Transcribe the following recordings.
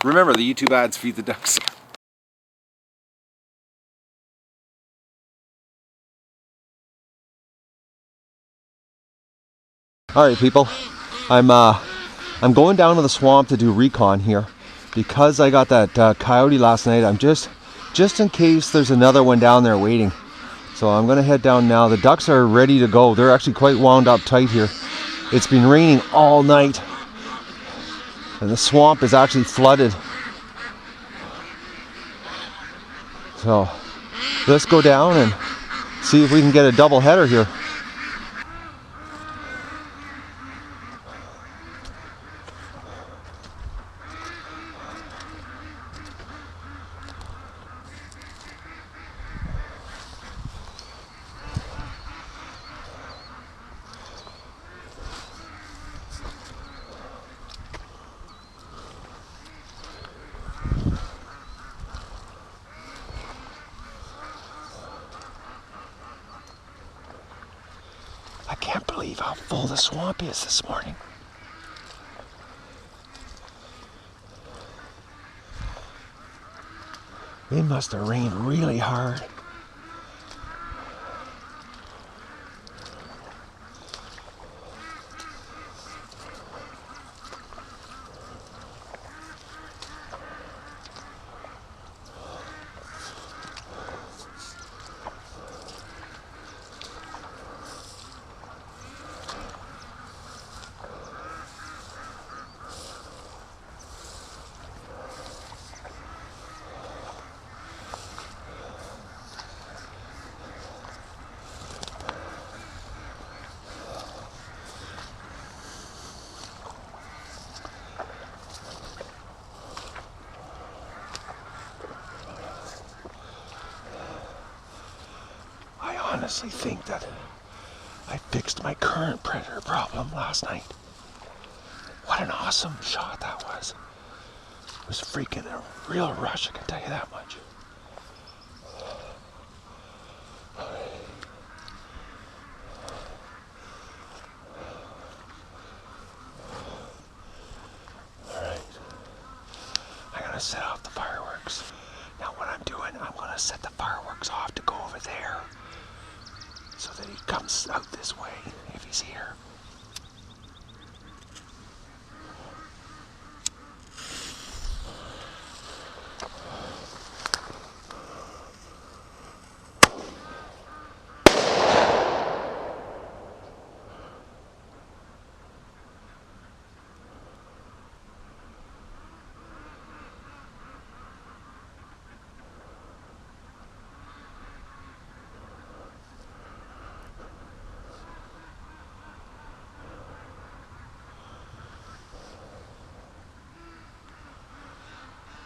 Remember, the YouTube ads feed the ducks. All right, people. I'm going down to the swamp to do recon here because I got that coyote last night. I'm just in case there's another one down there waiting. So I'm gonna head down now. The ducks are ready to go. They're actually quite wound up tight here. It's been raining all night, and the swamp is actually flooded. So let's go down and see if we can get a double header here. I can't believe how full the swamp is this morning. It must have rained really hard. I honestly think that I fixed my current predator problem last night. What an awesome shot that was. It was freaking a real rush, I can tell you that much. Alright. I'm gonna set off the fireworks. Now what I'm doing, I'm gonna set the fireworks off to go over there, so that he comes out this way if he's here.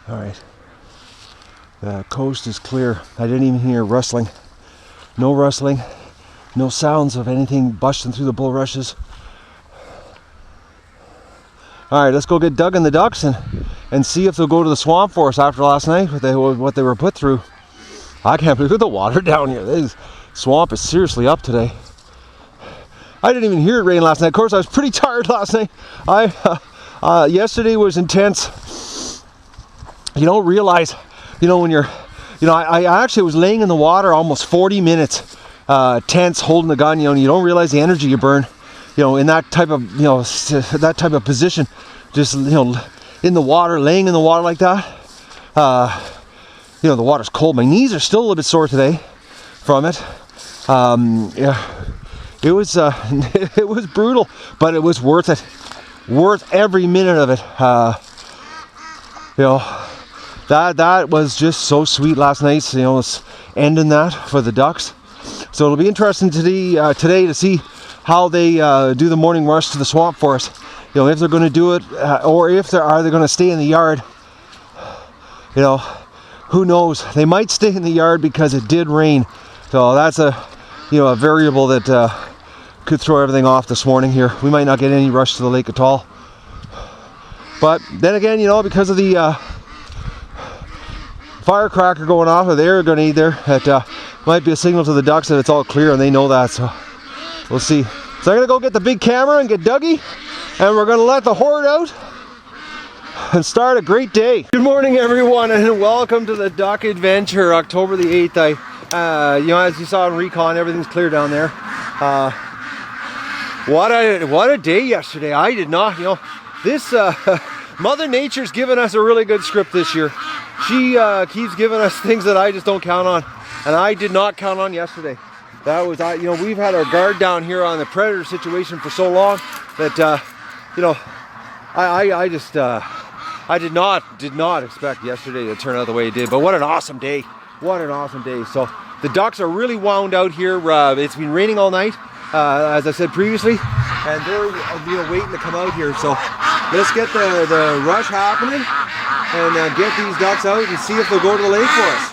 All right, the coast is clear. I didn't even hear rustling. No rustling, no sounds of anything busting through the bulrushes. All right, let's go get Doug and the ducks and see if they'll go to the swamp for us after last night, what they were put through. I can't believe the water down here. This swamp is seriously up today. I didn't even hear it rain last night. Of course, I was pretty tired last night. Yesterday was intense. You don't realize, when you're, I actually was laying in the water almost 40 minutes, tense, holding the gun. You don't realize the energy you burn, in that type of position, just, in the water, laying in the water like that. The water's cold. My knees are still a little bit sore today from it. Yeah, it was, it was brutal, but it was worth it. Worth every minute of it. That was just so sweet last night. Ending that for the ducks. So it'll be interesting today to see how they do the morning rush to the swamp for us. If they're going to do it, or if they're going to stay in the yard. Who knows? They might stay in the yard because it did rain. So that's a variable that could throw everything off this morning here. We might not get any rush to the lake at all. But then again, because of the firecracker going off, or they're going to eat there, it might be a signal to the ducks that it's all clear, and they know that. So we'll see. So I'm going to go get the big camera and get Dougie, and we're going to let the horde out. and start a great day. Good morning, everyone, and welcome to the duck adventure, October the 8th. You know, as you saw in recon, everything's clear down there. What a day yesterday. I did not, you know, this Mother Nature's given us a really good script this year. She keeps giving us things that I just don't count on, and I did not count on yesterday. That was, you know, we've had our guard down here on the predator situation for so long that, you know, I just, I did not expect yesterday to turn out the way it did. But what an awesome day! What an awesome day! So the ducks are really wound out here. It's been raining all night, as I said previously, and they're, you know, waiting to come out here. So let's get the rush happening and get these ducks out and see if they'll go to the lake for us.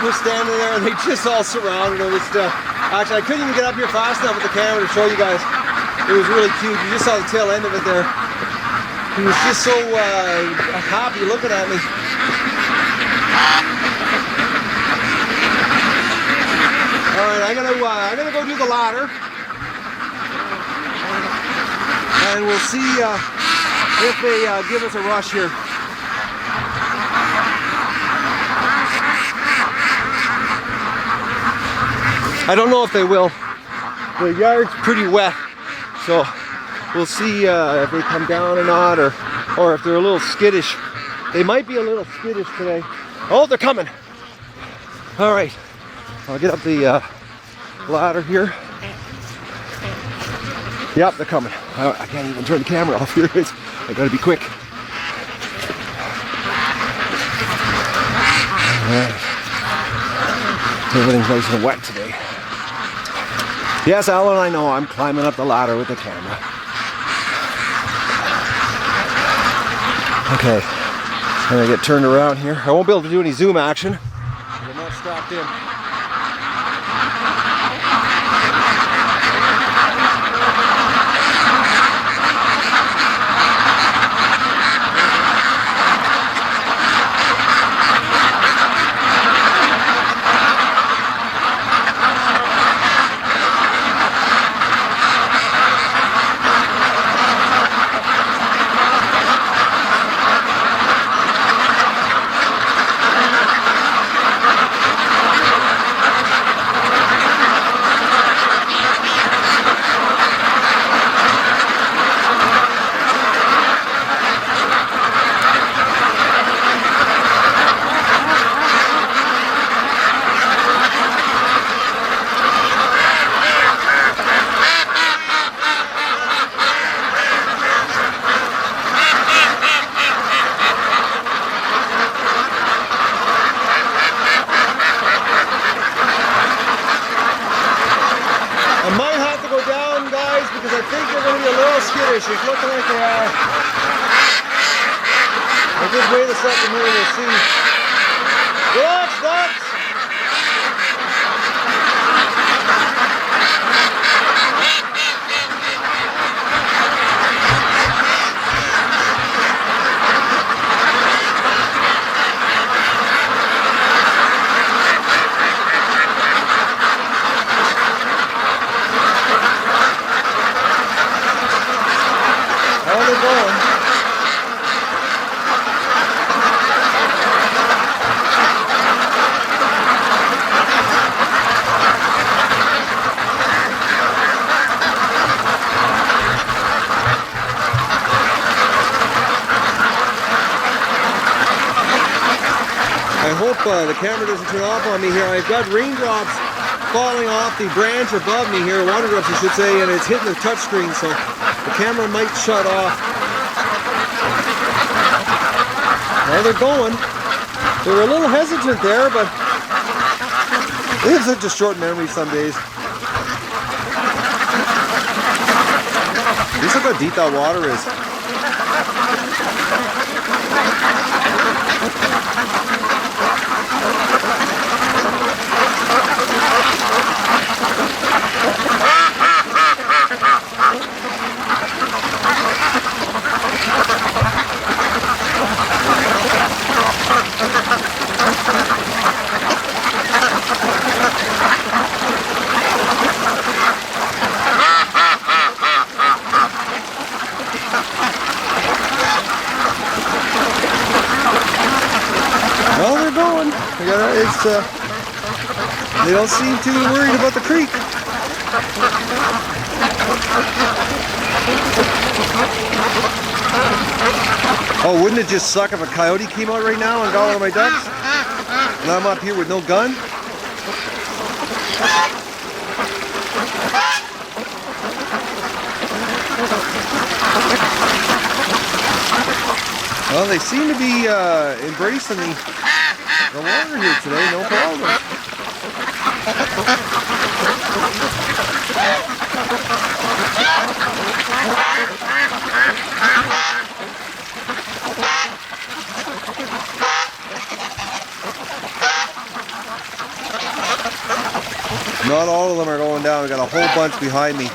Was standing there and they just all surrounded him. Actually, I couldn't even get up here fast enough with the camera to show you guys. It was really cute. You just saw the tail end of it there. He was just so happy looking at me. All right, I'm gonna go do the ladder, and we'll see if they give us a rush here. I don't know if they will. The yard's pretty wet, so we'll see if they come down or not, or if they're a little skittish. They might be a little skittish today. Oh, they're coming. All right, I'll get up the ladder here. Yep, they're coming. I can't even turn the camera off here. I gotta be quick. All right. Everything's nice and wet today. Yes, Alan, I know. I'm climbing up the ladder with the camera. Okay, I'm gonna get turned around here. I won't be able to do any zoom action. I'm not strapped in. Because I think they're going to be a little skittish. It's looking like they are. I'll just wait a second here and we'll see. Relax, ducks! I hope the camera doesn't turn off on me here. I've got raindrops falling off the branch above me here, water drops I should say, and it's hitting the touchscreen, so the camera might shut off. Well, they're going. They were a little hesitant there, but they have such a short memory some days. Just look how deep that water is. Well, they're going. They don't seem too worried about the creek. Oh, wouldn't it just suck if a coyote came out right now and got one of my ducks? And I'm up here with no gun? Well, they seem to be embracing the water here today, no problem. Not all of them are going down. We got a whole bunch behind me.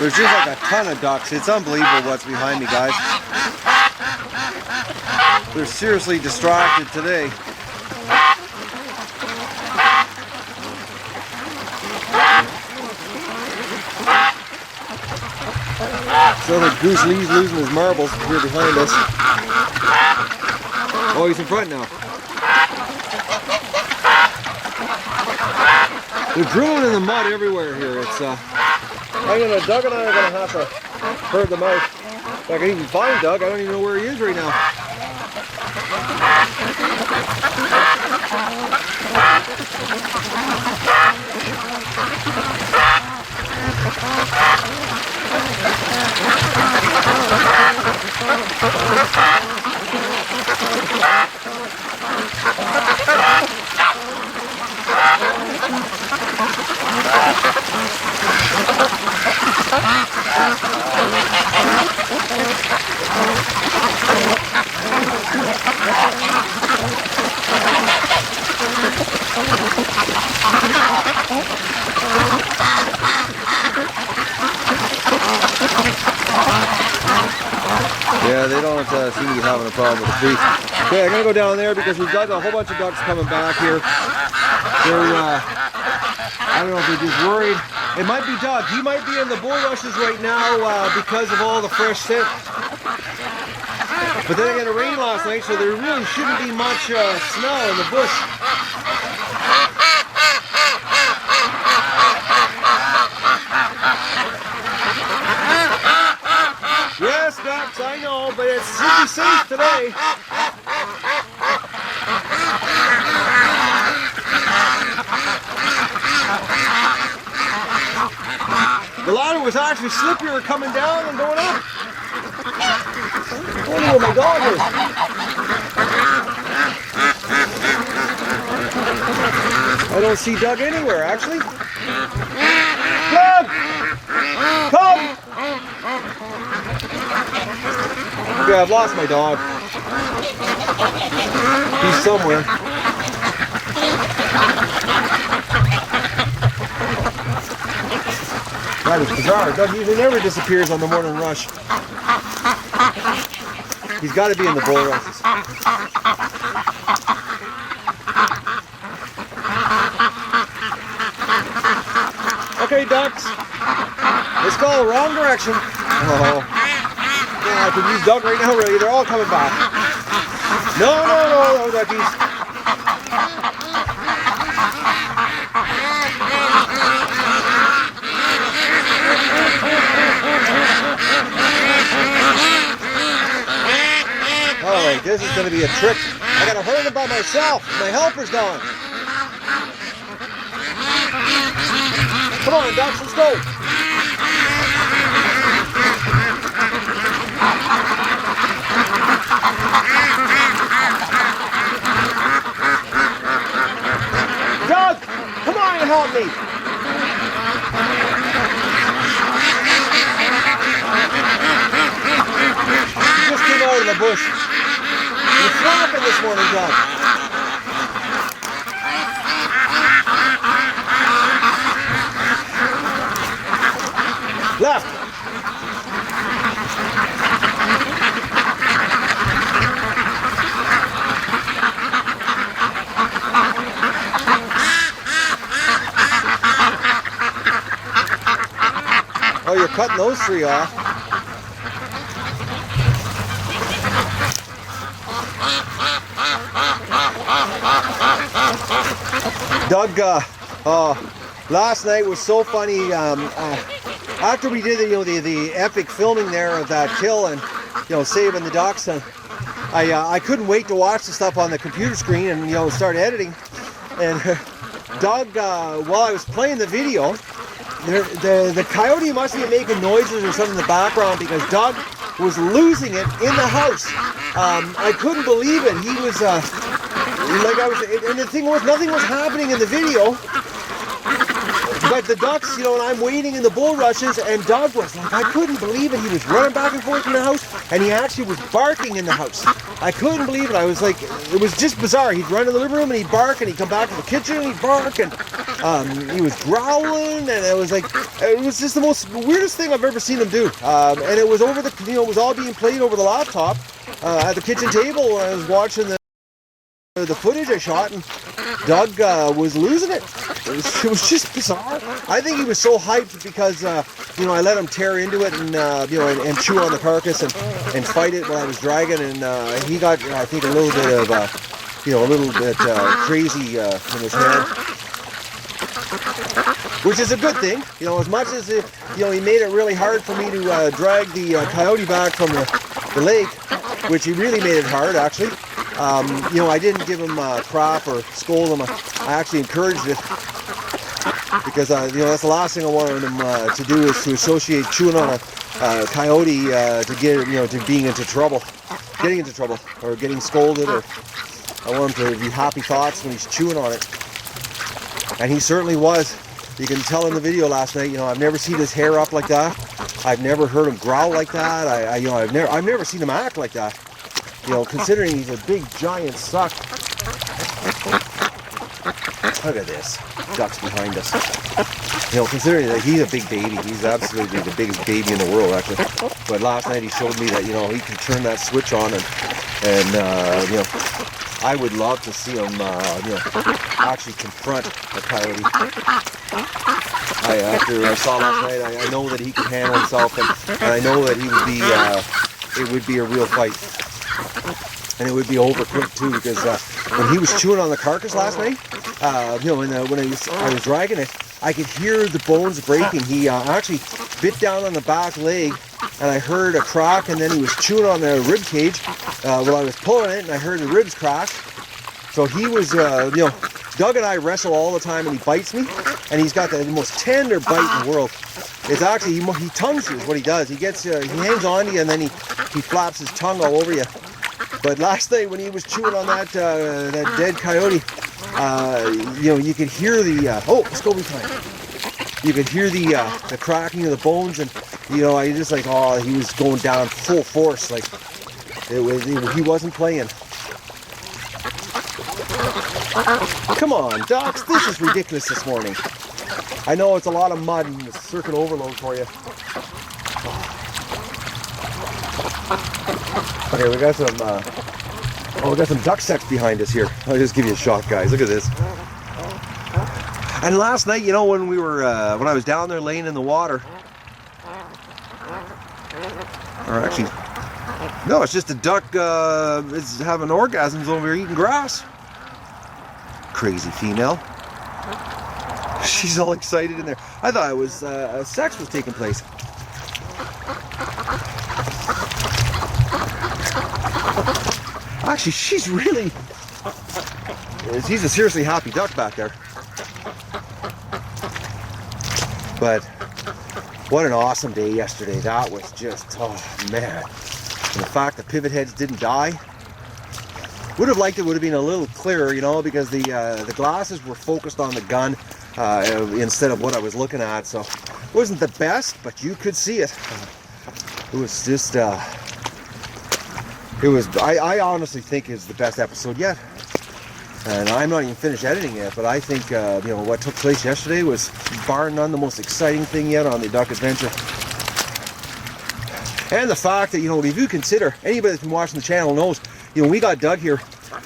There's just like a ton of ducks. It's unbelievable what's behind me, guys. They're seriously distracted today. So the Goose Lee's losing his marbles here behind us. Oh, he's in front now. They're drooling in the mud everywhere here. It's Doug and I are gonna have to herd them out. If I can even find Doug, I don't even know where he is right now. Yeah, they don't seem to be having a problem with the creek. Okay, I'm going to go down there because we've got a whole bunch of ducks coming back here. They're, I don't know if they're just worried. It might be Doug. He might be in the bulrushes right now because of all the fresh scent. But then again, it rained last night, so there really shouldn't be much snow in the bush. Yes, ducks, I know, but it should be safe today. The ladder was actually slippier coming down than going up. I wonder where my dog is. I don't see Doug anywhere, actually. Doug! Come! Okay, I've lost my dog. He's somewhere. That is bizarre. Doug usually never disappears on the morning rush. He's got to be in the bull rushes. Okay, ducks. Let's go wrong direction. Oh. Yeah, I could use Doug right now, really. They're all coming back. No, duckies. Alright, this is going to be a trick. I got to herd them by myself. My helper's going. Come on, ducks, let's go. Doug, come on and help me. You just came out of the bush. You're flapping this morning, Doug. Left. Oh, you're cutting those three off. Doug, last night was so funny. After we did the epic filming there of that kill and saving the ducks, and I couldn't wait to watch the stuff on the computer screen and start editing. And Doug, while I was playing the video, the coyote must be making noises or something in the background because Doug was losing it in the house. I couldn't believe it. He was and the thing was, nothing was happening in the video. But the ducks, and I'm waiting in the bulrushes, and Doug was like, I couldn't believe it. He was running back and forth in the house, and he actually was barking in the house. I couldn't believe it. I was like, it was just bizarre. He'd run in the living room, and he'd bark, and he'd come back to the kitchen, and he'd bark, and he was growling, and it was just the most weirdest thing I've ever seen him do. And it was over it was all being played over the laptop at the kitchen table when I was watching the footage I shot, and Doug was losing it. It was just bizarre. I think he was so hyped because I let him tear into it and and chew on the carcass and fight it while I was dragging, and he got, I think, a little bit crazy in his head, which is a good thing. As much as he made it really hard for me to drag the coyote back from the lake, which he really made it hard actually. I didn't give him crap or scold him. I actually encouraged it because that's the last thing I wanted him to do is to associate chewing on a coyote to get to getting into trouble or getting scolded, or I want him to be happy thoughts when he's chewing on it, and he certainly was. You can tell in the video last night. I've never seen his hair up like that. I've never heard him growl like that. I've never seen him act like that. Considering he's a big giant suck. Look at this. Ducks behind us. Considering that he's a big baby. He's absolutely the biggest baby in the world, actually. But last night he showed me that, he can turn that switch on and I would love to see him, actually confront a coyote. After I saw last night, I know that he can handle himself, and I know that it would be a real fight. And it would be over quick too, because when he was chewing on the carcass last night, when I was dragging it, I could hear the bones breaking. He actually bit down on the back leg, and I heard a crack, and then he was chewing on the rib cage while I was pulling it, and I heard the ribs crack. So he was, Doug and I wrestle all the time, and he bites me, and he's got the most tender bite in the world. It's actually, he tongues you is what he does. He hangs on to you, and then he flaps his tongue all over you. But last night when he was chewing on that dead coyote, you could hear the let's go behind. You could hear the cracking of the bones, and I just like, he was going down full force, like he wasn't playing. Come on, ducks, this is ridiculous this morning. I know it's a lot of mud and it's circuit overload for you. Okay, we got some, we got some duck sets behind us here. I'll just give you a shot, guys. Look at this. And last night, you know, when we were, when I was down there laying in the water, or actually, no, it's just a duck is having orgasms over here eating grass. Crazy female. She's all excited in there. I thought it was sex was taking place. Actually, she's really, she's a seriously happy duck back there. But what an awesome day yesterday. That was just, oh man. And the fact the pivot heads didn't die. Would have liked it would have been a little clearer, you know, because the glasses were focused on the gun instead of what I was looking at. So it wasn't the best, but you could see it. It was just, it was, I honestly think it's the best episode yet. And I'm not even finished editing yet, but I think, you know, what took place yesterday was bar none the most exciting thing yet on the duck adventure. And the fact that, you know, if you consider, anybody that's been watching the channel knows, you know, we got Doug here,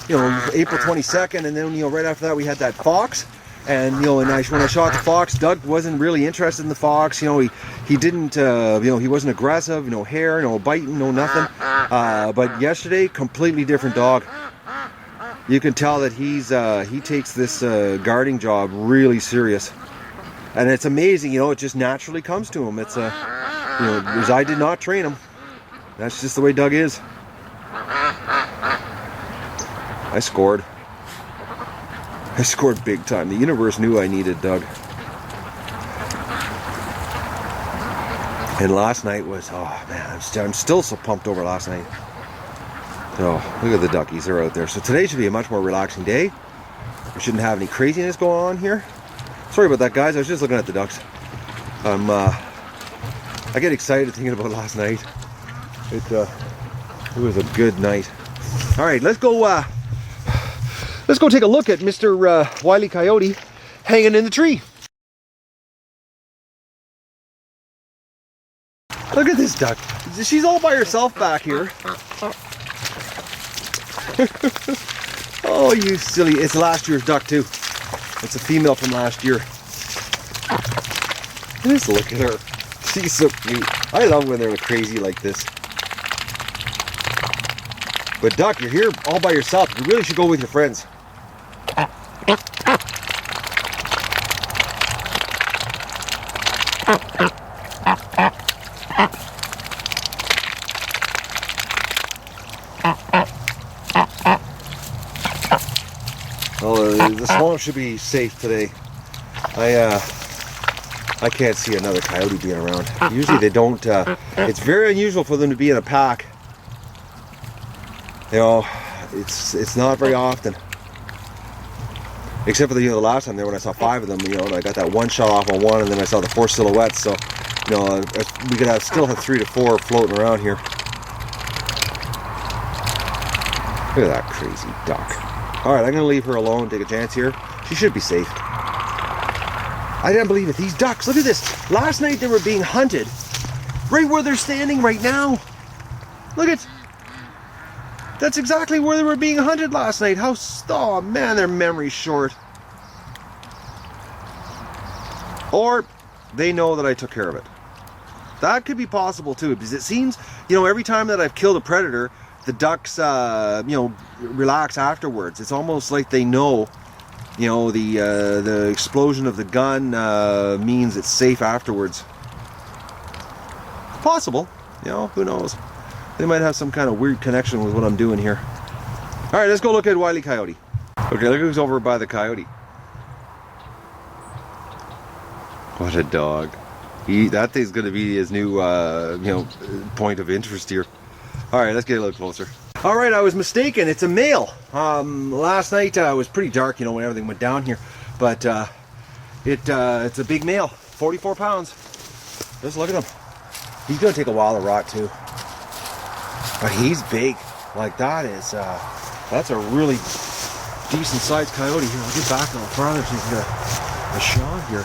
you know, April 22nd, and then, you know, right after that we had that fox. And, you know, and when I shot the fox, Doug wasn't really interested in the fox. You know, he didn't, you know, he wasn't aggressive, no hair, no biting, no nothing. But yesterday, completely different dog. You can tell that he takes this guarding job really serious. And it's amazing, you know, it just naturally comes to him. It's, you know, because I did not train him. That's just the way Doug is. I scored. I scored big time. The universe knew I needed Doug. And last night was, oh man, I'm still so pumped over last night. Oh, look at the duckies, they're out there. So today should be a much more relaxing day. We shouldn't have any craziness going on here. Sorry about that, guys. I was just looking at the ducks. I get excited thinking about last night. It was a good night. All right, let's go take a look at Mr. Wile Coyote hanging in the tree. Look at this duck. She's all by herself back here. Oh, you silly. It's last year's duck too. It's a female from last year. Just look at her. She's so cute. I love when they're crazy like this. But duck, you're here all by yourself. You really should go with your friends. Well, the swamp should be safe today. I can't see another coyote being around. Usually they don't. It's very unusual for them to be in a pack. You know, it's not very often. Except for the, you know, the last time there when I saw 5 of them, you know, and I got that one shot off on one, and then I saw the 4 silhouettes. So, you know, we could still have 3 to 4 floating around here. Look at that crazy duck. All right, I'm gonna leave her alone. Take a chance here. She should be safe. I didn't believe it. These ducks. Look at this. Last night they were being hunted, right where they're standing right now. Look at. That's exactly where they were being hunted last night. How, oh man, their memory's short. Or they know that I took care of it. That could be possible too, because it seems, you know, every time that I've killed a predator, the ducks, you know, relax afterwards. It's almost like they know, you know, the explosion of the gun means it's safe afterwards. Possible, you know, who knows? They might have some kind of weird connection with what I'm doing here. All right, let's go look at Wile Coyote. Okay, look who's over by the coyote. What a dog. That thing's going to be his new, you know, point of interest here. All right, let's get a little closer. All right, I was mistaken. It's a male. Last night it was pretty dark, you know, when everything went down here. But it's a big male, 44 pounds. Just look at him. He's going to take a while to rot too. But he's big. Like that is, that's a really decent sized coyote here. I'll get back a little farther so you can get a shot here.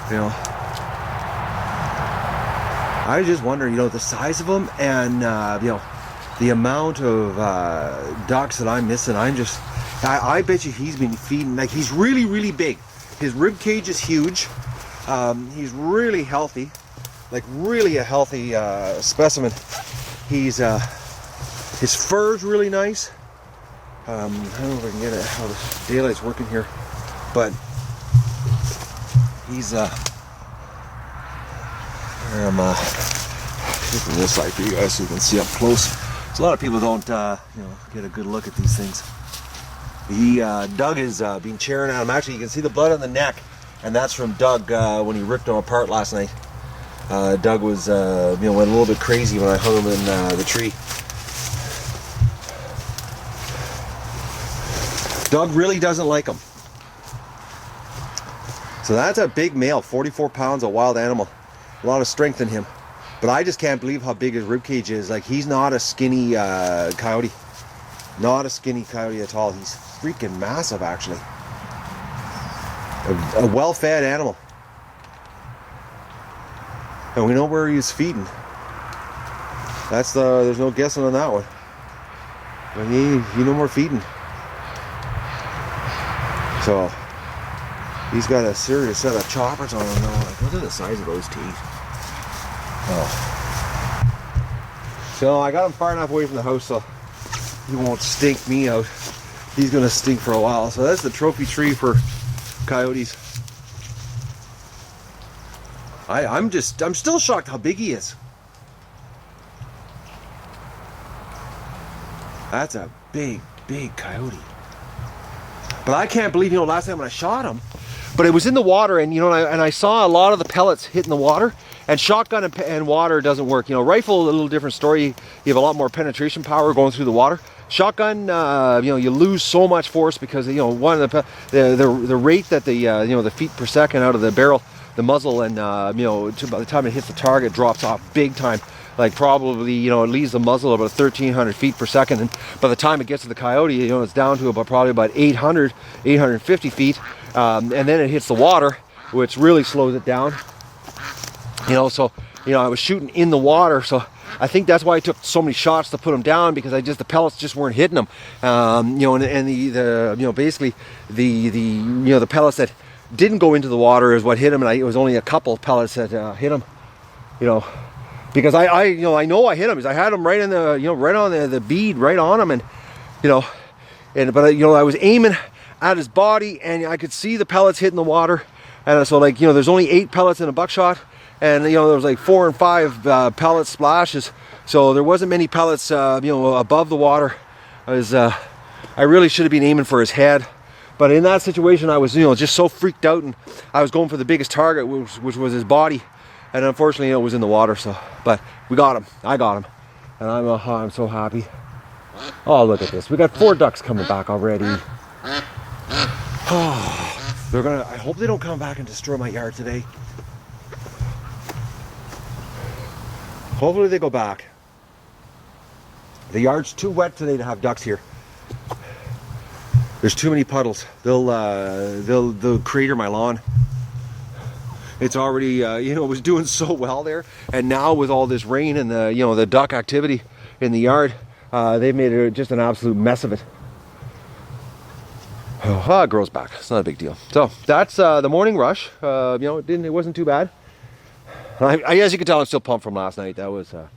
You know, I just wonder, you know, the size of them and you know, the amount of ducks that I'm missing. I bet you he's been feeding, like, he's really, really big. His rib cage is huge. He's really healthy, like really a healthy specimen. He's his fur's really nice. I don't know if I can get it how the daylight's working here, but he's taking this side for you guys so you can see up close. So a lot of people don't you know, get a good look at these things. Doug has been cheering at him. Actually, you can see the blood on the neck, and that's from Doug when he ripped him apart last night. Doug was, you know, went a little bit crazy when I hung him in the tree. Doug really doesn't like him. So that's a big male, 44 pounds, a wild animal. A lot of strength in him. But I just can't believe how big his ribcage is. Like, he's not a skinny coyote. Not a skinny coyote at all. He's freaking massive, actually. A well-fed animal. And we know where he's feeding. There's no guessing on that one. I mean, he no more feeding. So, he's got a serious set of choppers on him now. Like, look at the size of those teeth. Oh. So I got him far enough away from the house so he won't stink me out. He's gonna stink for a while. So that's the trophy tree for coyotes. I'm still shocked how big he is. That's a big coyote. But I can't believe, you know, last time when I shot him, but it was in the water, and you know, and I saw a lot of the pellets hitting the water. And shotgun and water doesn't work. You know, rifle, a little different story. You have a lot more penetration power going through the water. Shotgun, you know, you lose so much force because, you know, one of the rate that you know, the feet per second out of the barrel, the muzzle, and you know, by the time it hits the target, drops off big time. Like, probably, you know, it leaves the muzzle about 1,300 feet per second, and by the time it gets to the coyote, you know, it's down to probably about 850 feet, and then it hits the water, which really slows it down. You know, so, you know, I was shooting in the water, so I think that's why I took so many shots to put him down, because the pellets just weren't hitting him. You know, and the you know, basically you know, the pellets that didn't go into the water is what hit him, and it was only a couple pellets that hit him. You know, because you know, I know I hit him, because I had him right in the, you know, right on the bead, right on him, and you know, but you know, I was aiming at his body, and I could see the pellets hitting the water, and so, like, you know, there's only 8 pellets in a buckshot. And, you know, there was like 4 and 5 pellet splashes, so there wasn't many pellets, you know, above the water. I really should have been aiming for his head, but in that situation, I was, you know, just so freaked out, and I was going for the biggest target, which was his body, and unfortunately, it was in the water. So, but we got him. I got him, and I'm so happy. Oh, look at this! We got 4 ducks coming back already. Oh, I hope they don't come back and destroy my yard today. Hopefully they go back. The yard's too wet today to have ducks here. There's too many puddles. They'll crater my lawn. It's already, you know, it was doing so well there, and now with all this rain and the, you know, the duck activity in the yard, they've made it just an absolute mess of it. Oh, it grows back. It's not a big deal. So that's the morning rush. You know, it wasn't too bad. As you can tell, I'm still pumped from last night. That was, to,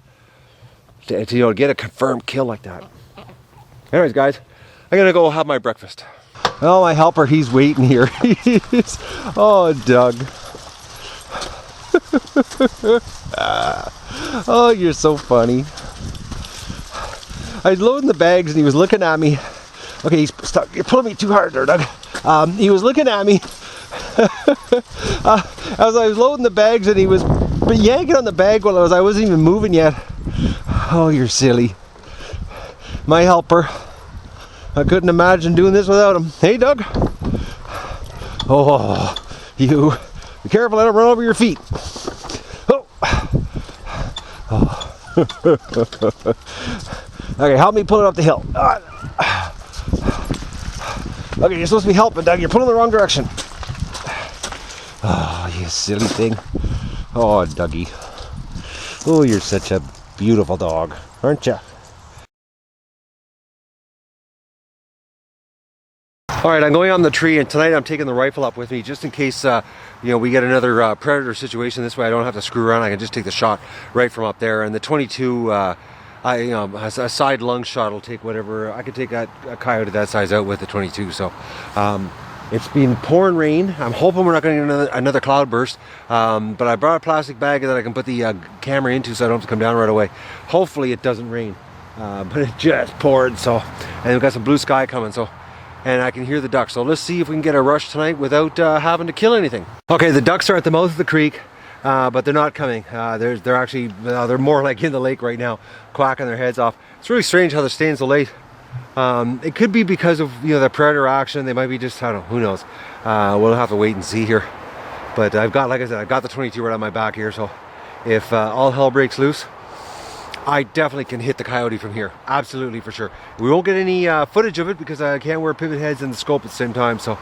you know, get a confirmed kill like that. Anyways, guys, I'm gonna go have my breakfast. Oh, my helper, he's waiting here. Oh, Doug. Oh, you're so funny. I was loading the bags and he was looking at me. Okay, he's stuck. You're pulling me too hard there, Doug. He was looking at me as I was loading the bags, and he was yanking on the bag while I wasn't even moving yet. Oh, you're silly. My helper. I couldn't imagine doing this without him. Hey, Doug. Oh, you. Be careful, I don't run over your feet. Oh. Oh. Okay, help me pull it up the hill. Okay, you're supposed to be helping, Doug. You're pulling the wrong direction. Oh, you silly thing. Oh, Dougie. Oh, you're such a beautiful dog, aren't you? All right, I'm going on the tree, and tonight I'm taking the rifle up with me just in case, you know, we get another predator situation. This way I don't have to screw around. I can just take the shot right from up there. And the 22, a side lung shot will take whatever. I could take a coyote that size out with the 22. So it's been pouring rain. I'm hoping we're not going to get another cloud burst. But I brought a plastic bag that I can put the camera into so I don't have to come down right away. Hopefully it doesn't rain. But it just poured. So, and we've got some blue sky coming. So. And I can hear the ducks. So let's see if we can get a rush tonight without having to kill anything. Okay, the ducks are at the mouth of the creek, but they're not coming. They're actually, they're more like in the lake right now, quacking their heads off. It's really strange how they're staying so late. It could be because of, you know, the predator action. They might be just, I don't know, who knows. We'll have to wait and see here. But I've got, like I said, I've got the 22 right on my back here. So if all hell breaks loose, I definitely can hit the coyote from here. Absolutely, for sure. We won't get any footage of it because I can't wear pivot heads and the scope at the same time. So,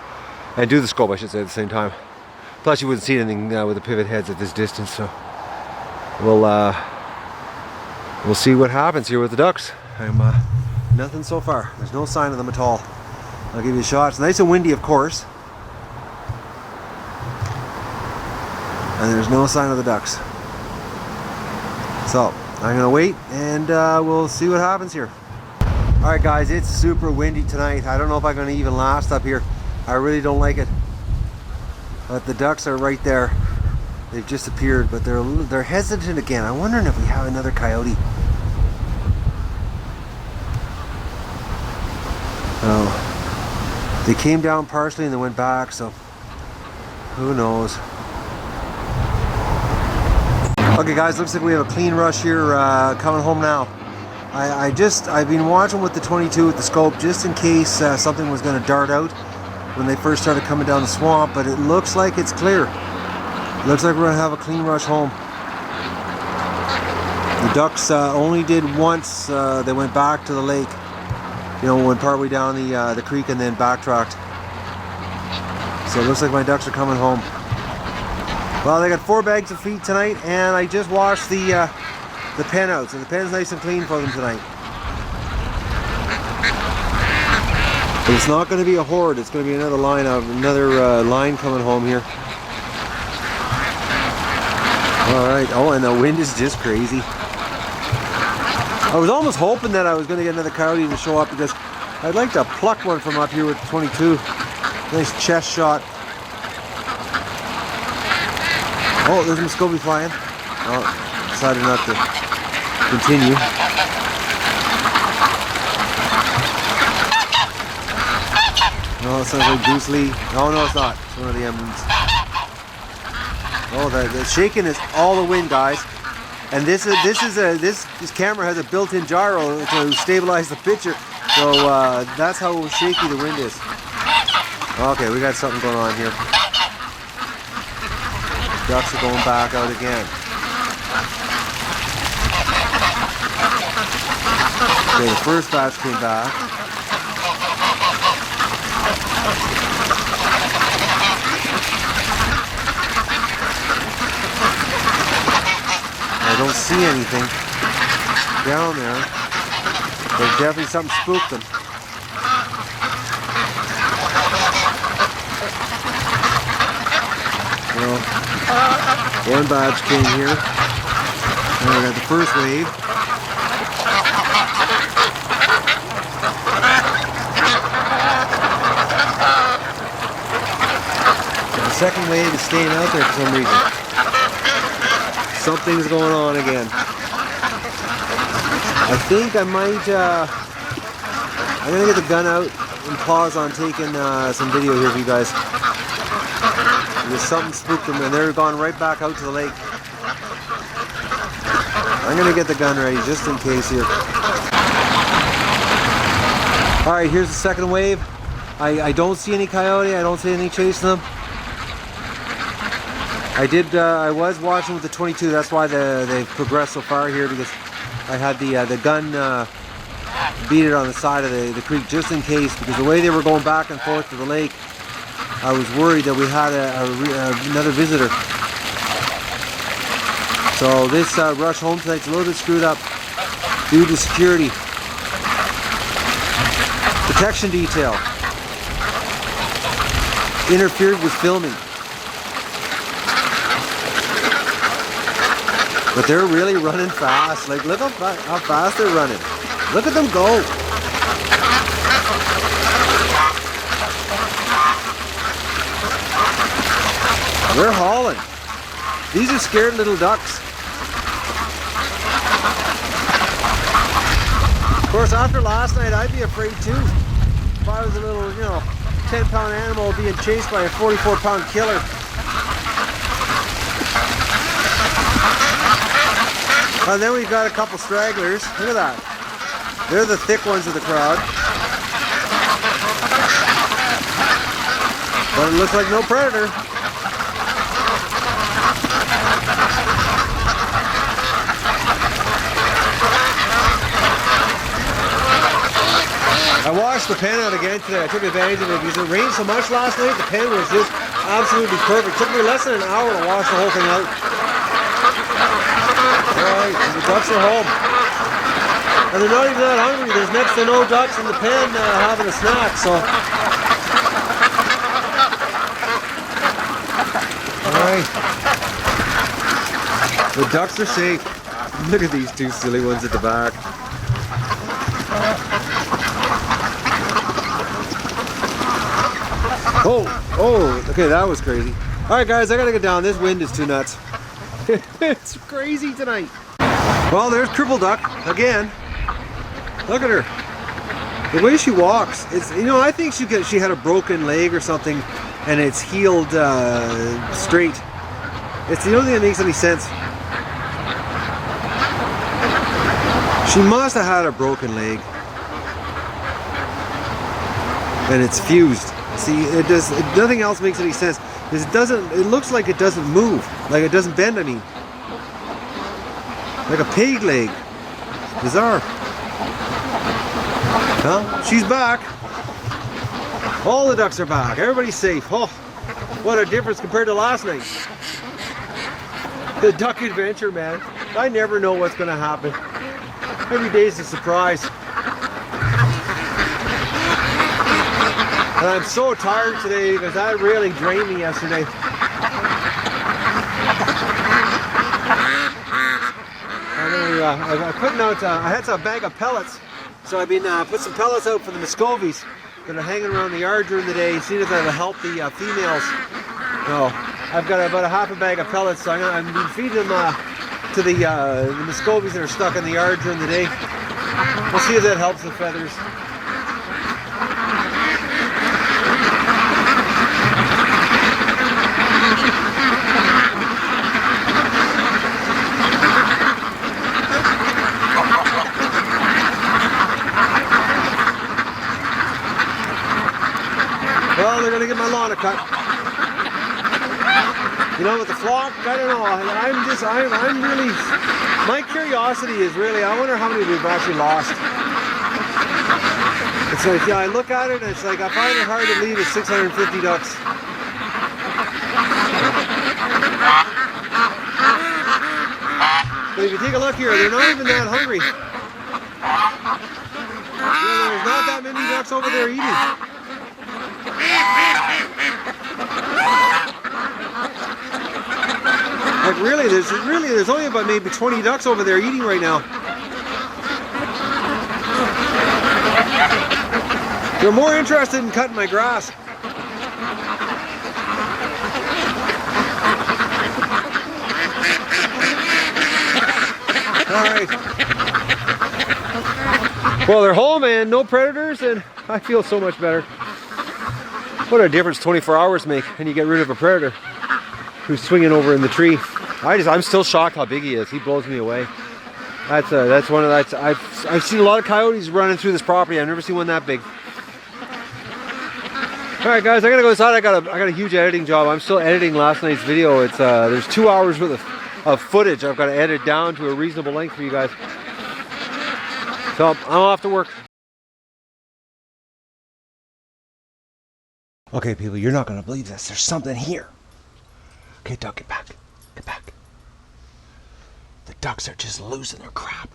and do the scope, I should say, at the same time. Plus, you wouldn't see anything with the pivot heads at this distance. So, we'll see what happens here with the ducks. Nothing so far. There's no sign of them at all. I'll give you a shot. It's nice and windy, of course. And there's no sign of the ducks. So, I'm gonna wait and we'll see what happens here. Alright guys, it's super windy tonight. I don't know if I'm gonna even last up here. I really don't like it. But the ducks are right there. They've just appeared, but they're hesitant again. I'm wondering if we have another coyote. Oh. They came down partially and they went back, so who knows. Okay guys, looks like we have a clean rush here coming home now. I've been watching with the 22 with the scope just in case something was going to dart out when they first started coming down the swamp, but it looks like it's clear. Looks like we're going to have a clean rush home. The ducks only did once. They went back to the lake, you know, went partway down the creek and then backtracked. So it looks like my ducks are coming home. Well, they got 4 bags of feed tonight, and I just washed the pen out, so the pen's nice and clean for them tonight. But it's not going to be a horde. It's going to be another line coming home here. All right. Oh, and the wind is just crazy. I was almost hoping that I was going to get another coyote to show up because I'd like to pluck one from up here with the 22. Nice chest shot. Oh, there's Muscovy flying. Oh, decided not to continue. No, it sounds like Bruce Lee. Oh, no, it's not. It's one of the emblems. Oh, the shaking is all the wind, guys. And this camera has a built-in gyro to stabilize the picture. So that's how shaky the wind is. Okay, we got something going on here. Ducks are going back out again. Okay, the first batch came back. I don't see anything down there. There's definitely something spooked them. Well, one batch came here. And I got the first wave. The second wave is staying out there for some reason. Something's going on again. I think I might, I'm gonna get the gun out and pause on taking some video here for you guys. There's something spooked them and they're gone right back out to the lake. I'm gonna get the gun ready just in case here. Alright, here's the second wave. I don't see any coyote, I don't see anything chasing them. I was watching with the 22, that's why they've progressed so far here, because I had the gun beat it on the side of the creek just in case, because the way they were going back and forth to the lake, I was worried that we had another visitor. So this rush home tonight's a little bit screwed up due to security. Protection detail interfered with filming. But they're really running fast. Like, look how fast they're running. Look at them go. They're hauling. These are scared little ducks. Of course, after last night, I'd be afraid too. If I was a little, 10-pound animal being chased by a 44-pound killer. And then we've got a couple stragglers. Look at that. They're the thick ones of the crowd. But it looks like no predator. I washed the pen out again today. I took advantage of it because it rained so much last night. The pen was just absolutely perfect. It took me less than an hour to wash the whole thing out. Alright, the ducks are home. And they're not even that hungry. There's next to no ducks in the pen having a snack, so. Alright. The ducks are safe. Look at these two silly ones at the back. Oh, okay, that was crazy. Alright guys, I gotta get down. This wind is too nuts. It's crazy tonight. Well, there's Cripple Duck again. Look at her. The way she walks, it's, I think she had a broken leg or something and it's healed straight. It's the only thing that makes any sense. She must have had a broken leg. And it's fused. See, nothing else makes any sense. It looks like it doesn't move. Like it doesn't bend, I mean. Like a pig leg. It's bizarre. Well, she's back. All the ducks are back. Everybody's safe. Oh, what a difference compared to last night. The duck adventure, man. I never know what's going to happen. Every day's a surprise. And I'm so tired today because that really drained me yesterday. I'm putting out, I had a bag of pellets, so I've been put some pellets out for the Muscovies that are hanging around the yard during the day, seeing if that'll help the females. So I've got about a half a bag of pellets, so I'm been feeding them to the Muscovies that are stuck in the yard during the day. We'll see if that helps the feathers. Well, they're gonna get my lawn a cut. With the flock, I don't know. I'm really. My curiosity is really. I wonder how many we've actually lost. It's like, I look at it and it's like I find it hard to believe it's 650 ducks. But if you take a look here, they're not even that hungry. There's not that many ducks over there eating. Like really, there's only about maybe 20 ducks over there eating right now. They're more interested in cutting my grass. Alright. Well, they're home and no predators, and I feel so much better. What a difference 24 hours make, and you get rid of a predator who's swinging over in the tree. I'm still shocked how big he is. He blows me away. That's one of that. I've seen a lot of coyotes running through this property. I've never seen one that big. All right, guys, I gotta go inside. I got a huge editing job. I'm still editing last night's video. It's there's 2 hours worth of footage. I've got to edit down to a reasonable length for you guys. So I'm off to work. Okay, people, you're not gonna believe this. There's something here. Okay, duck, get back. Get back. The ducks are just losing their crap.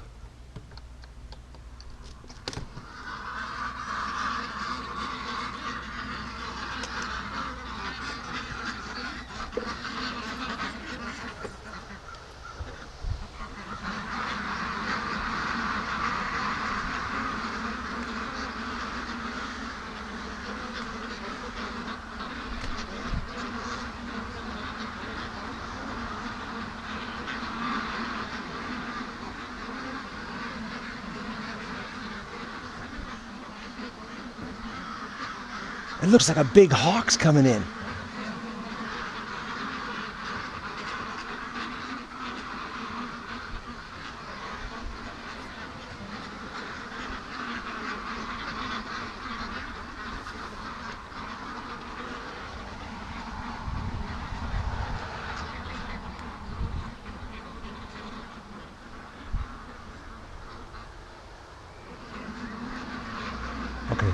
It looks like a big hawk's coming in. Okay.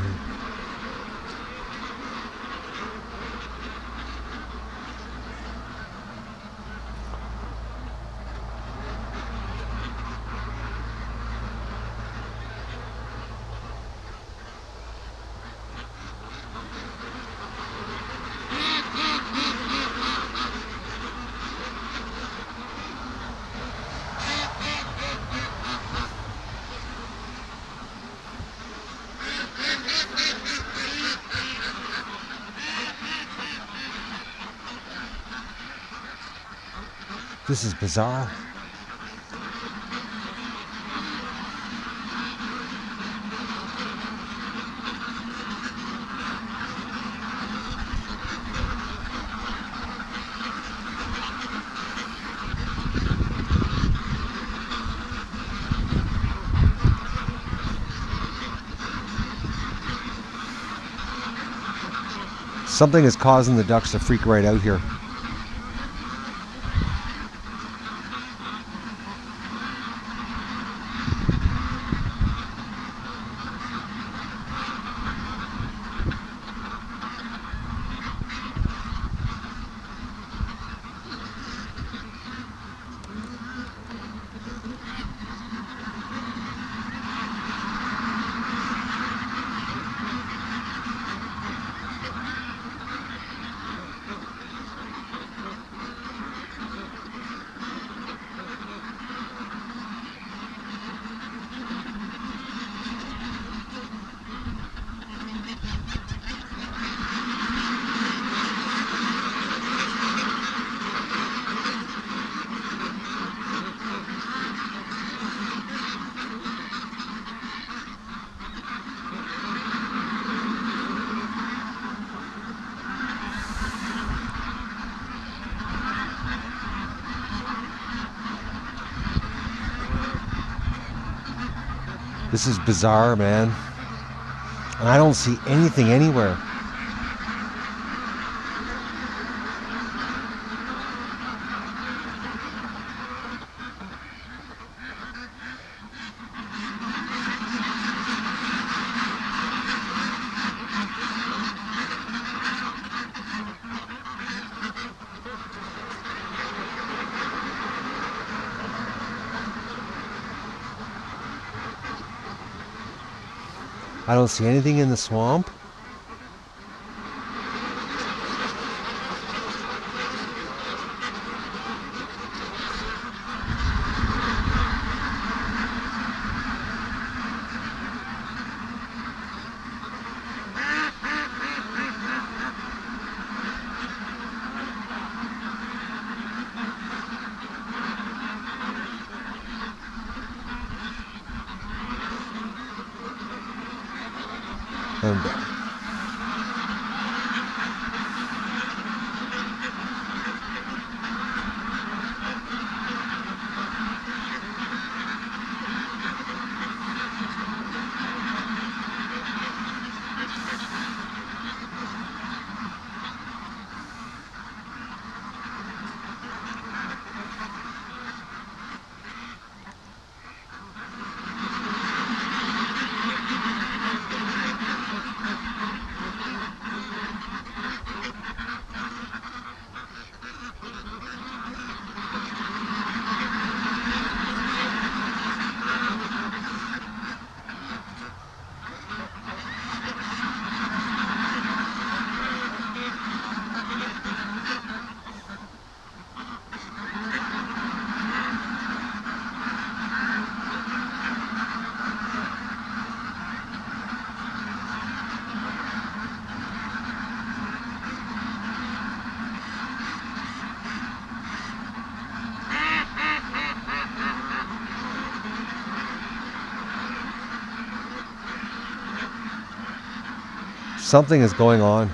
This is bizarre. Something is causing the ducks to freak right out here. This is bizarre, man. And I don't see anything anywhere. I don't see anything in the swamp. And Something is going on.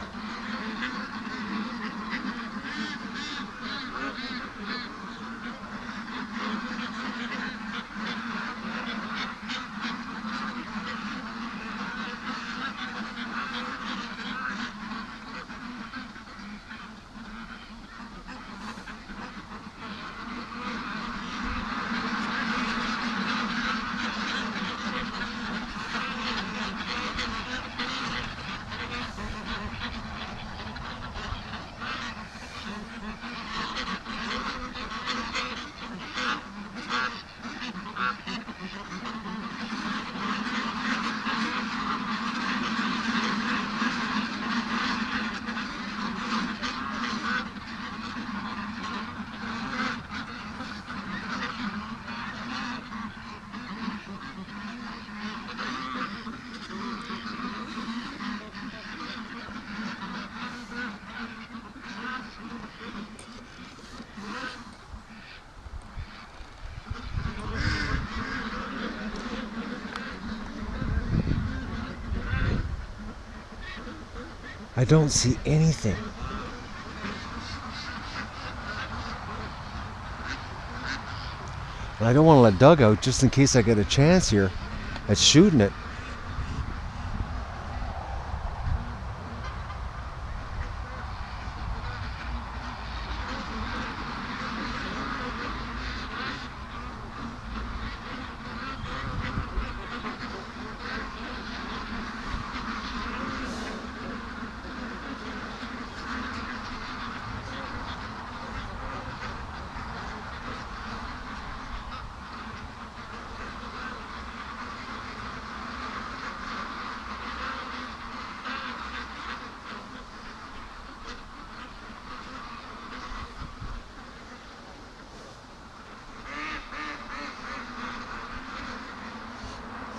I don't see anything. And I don't want to let Doug out just in case I get a chance here at shooting it.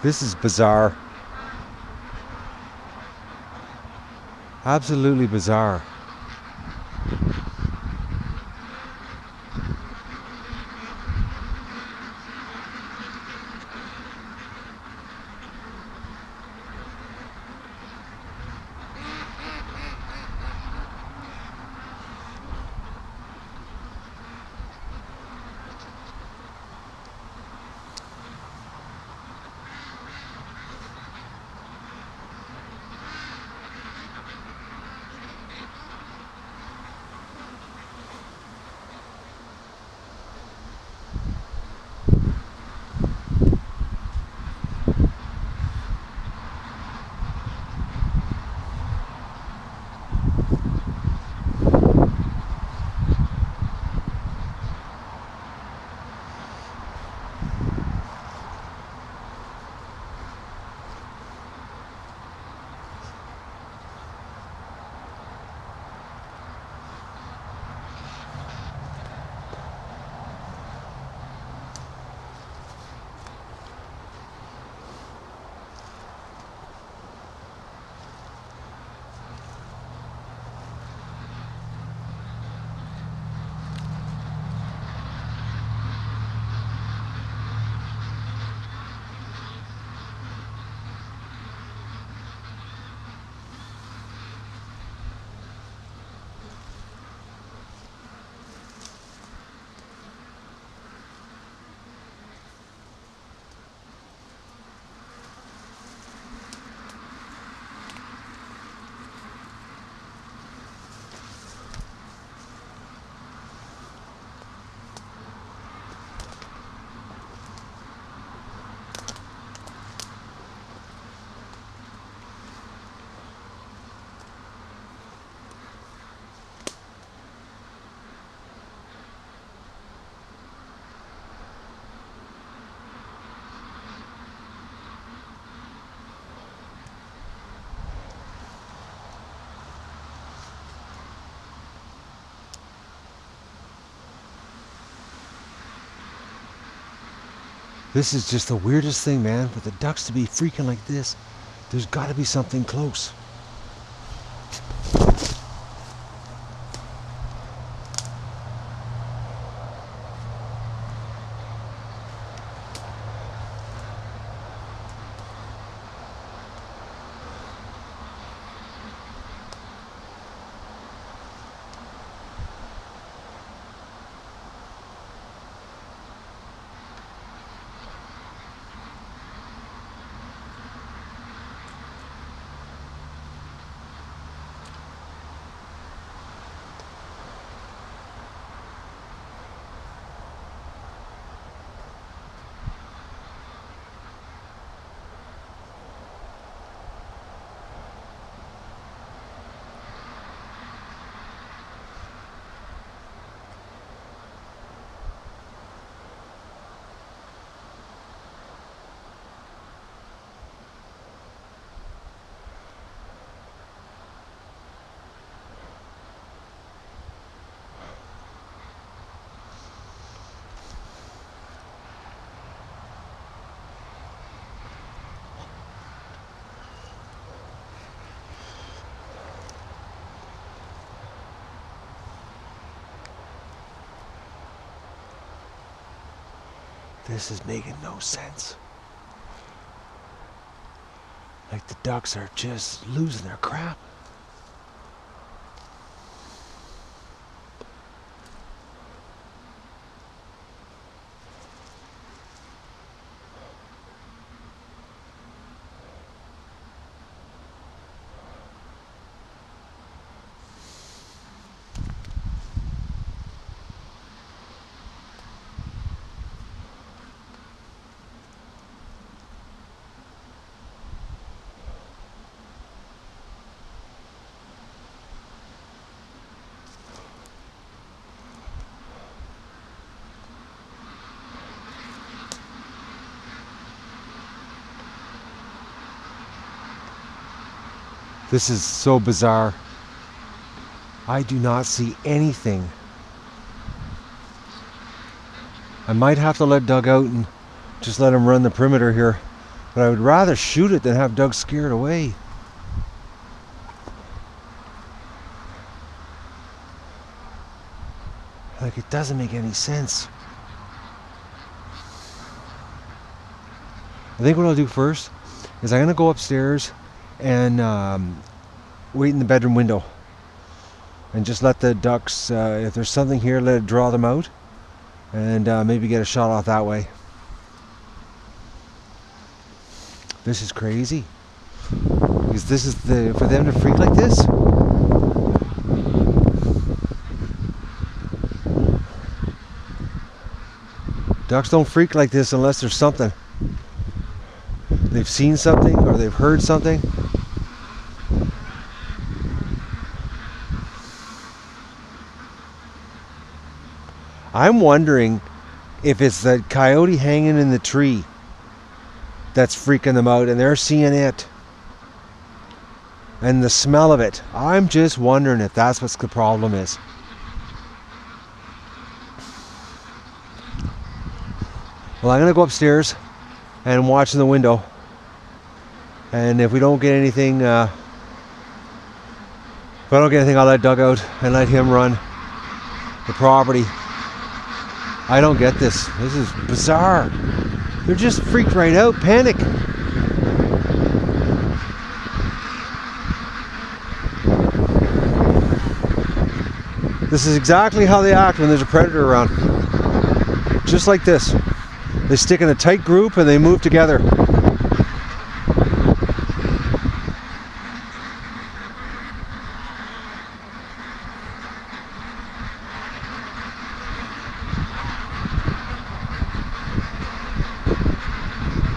This is bizarre. Absolutely bizarre. This is just the weirdest thing, man. For the ducks to be freaking like this, there's got to be something close. This is making no sense. Like the ducks are just losing their crap. This is so bizarre. I do not see anything. I might have to let Doug out and just let him run the perimeter here. But I would rather shoot it than have Doug scared away. Like, it doesn't make any sense. I think what I'll do first is I'm going to go upstairs and wait in the bedroom window and just let the ducks, if there's something here, let it draw them out and maybe get a shot off that way. This is crazy, because this is for them to freak like this. Ducks don't freak like this unless there's something. They've seen something or they've heard something. I'm wondering if it's that coyote hanging in the tree that's freaking them out and they're seeing it and the smell of it. I'm just wondering if that's what the problem is. Well, I'm going to go upstairs and watch in the window. And if we don't get anything, I'll let Doug out and let him run the property. I don't get this. This is bizarre. They're just freaked right out, panic. This is exactly how they act when there's a predator around. Just like this. They stick in a tight group and they move together.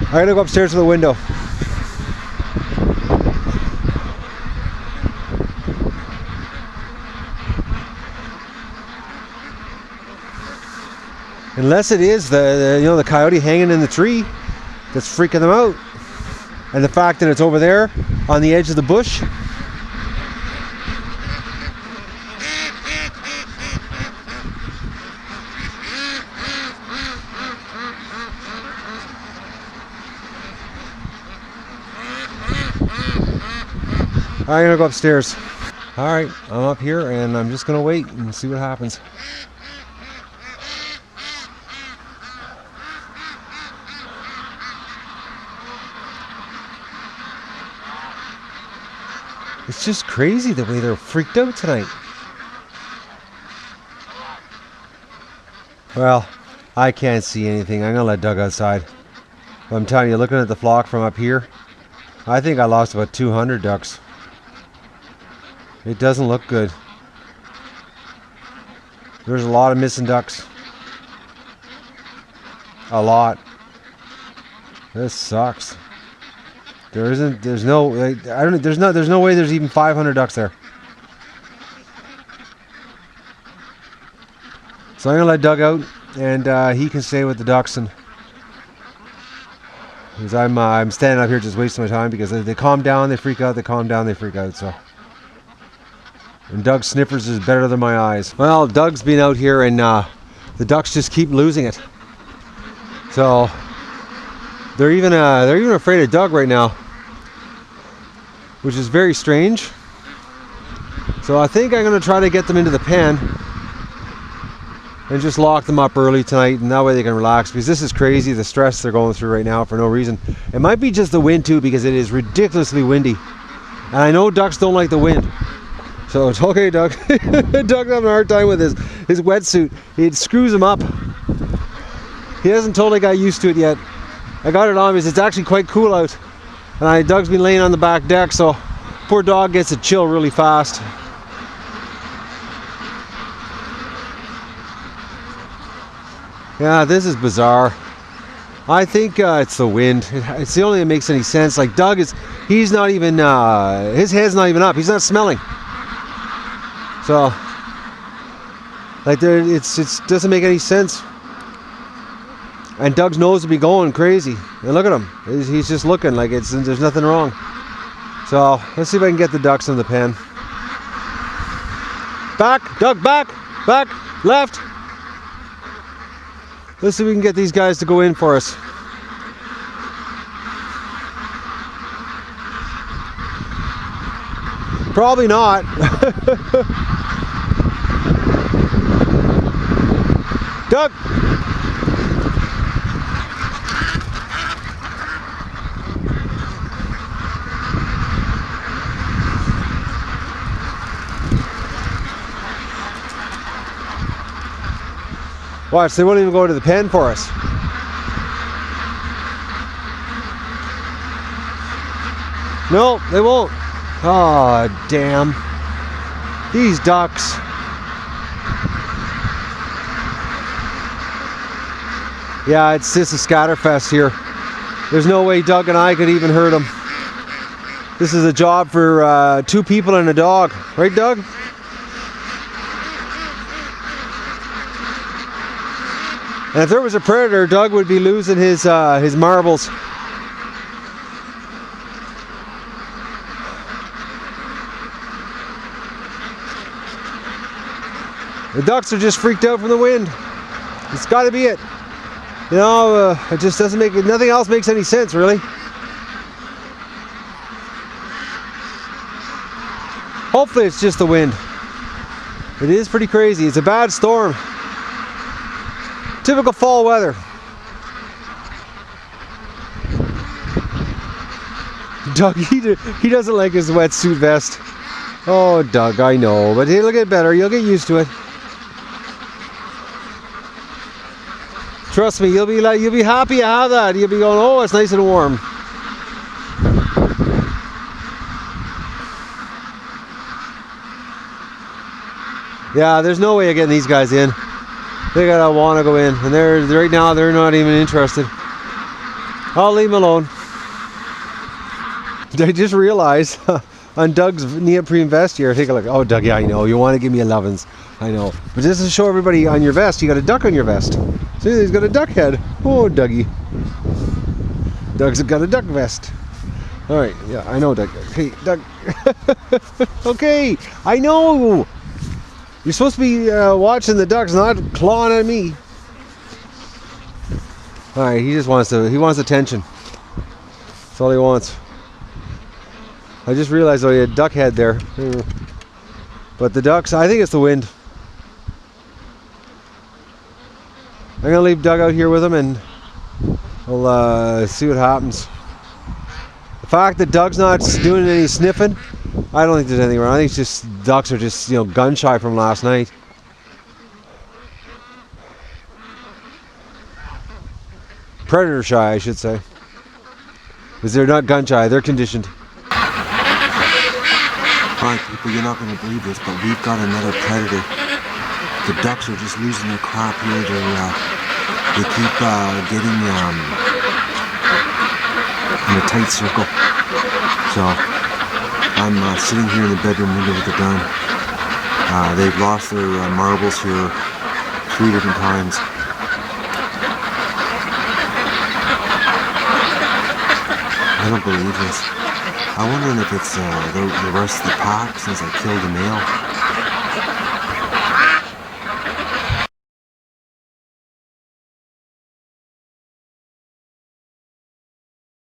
I'm gonna go upstairs to the window. Unless it is the coyote hanging in the tree that's freaking them out, and the fact that it's over there on the edge of the bush. I'm gonna go upstairs. All right, I'm up here and I'm just gonna wait and see what happens. It's just crazy the way they're freaked out tonight. Well, I can't see anything. I'm gonna let Doug outside. But I'm telling you, looking at the flock from up here, I think I lost about 200 ducks. It doesn't look good. There's a lot of missing ducks. A lot. This sucks. There's no way there's even 500 ducks there. So I'm gonna let Doug out and he can stay with the ducks, and because I'm standing up here just wasting my time, because they calm down, they freak out, they calm down, they freak out. So, and Doug's sniffers is better than my eyes. Well, Doug's been out here and the ducks just keep losing it. So they're even afraid of Doug right now, which is very strange. So I think I'm gonna try to get them into the pen and just lock them up early tonight, and that way they can relax, because this is crazy, the stress they're going through right now for no reason. It might be just the wind too, because it is ridiculously windy, and I know ducks don't like the wind. So it's okay, Doug. Doug's having a hard time with his wetsuit. It screws him up. He hasn't totally got used to it yet. I got it on because it's actually quite cool out, and Doug's been laying on the back deck, so poor dog gets a chill really fast. Yeah, this is bizarre. I think it's the wind. It's the only thing that makes any sense. Like Doug he's not even, his head's not even up. He's not smelling. So, like it doesn't make any sense. And Doug's nose would be going crazy. And look at him. He's just looking like there's nothing wrong. So, let's see if I can get the ducks in the pen. Back, Doug, back, left. Let's see if we can get these guys to go in for us. Probably not. Doug! Watch, they won't even go to the pen for us. No, they won't. Oh, damn. These ducks. Yeah, it's just a scatterfest here. There's no way Doug and I could even hurt them. This is a job for 2 people and a dog. Right, Doug? And if there was a predator, Doug would be losing his marbles. The ducks are just freaked out from the wind. It's got to be it. You know, it just doesn't make, nothing else makes any sense, really. Hopefully it's just the wind. It is pretty crazy. It's a bad storm. Typical fall weather. Doug, he doesn't like his wetsuit vest. Oh, Doug, I know, but it'll get better. You'll get used to it. Trust me, you'll be happy you have that. You'll be going, oh, it's nice and warm. Yeah, there's no way of getting these guys in. They gotta want to go in, and right now they're not even interested. I'll leave them alone. I just realized on Doug's neoprene vest here. Take a look. Oh, Doug, yeah, I know. You want to give me 11s. I know. But just to show everybody on your vest, you got a duck on your vest. See, he's got a duck head. Oh, Dougie. Doug's got a duck vest. All right. Yeah, I know, Doug. Hey, Doug. Okay, I know. You're supposed to be watching the ducks, not clawing at me. All right, he wants attention. That's all he wants. I just realized he had duck head there. But the ducks, I think it's the wind. I'm gonna leave Doug out here with him, and we'll see what happens. The fact that Doug's not doing any sniffing, I don't think there's anything wrong. I think it's just ducks are just, gun shy from last night. Predator shy, I should say. Because they're not gun shy, they're conditioned. Alright people, you're not going to believe this, but we've got another predator. The ducks are just losing their crap here. They keep getting in a tight circle. So I'm sitting here in the bedroom window with a gun. They've lost their marbles here 3 different times. I don't believe this. I'm wondering if it's the rest of the pack since I killed the male.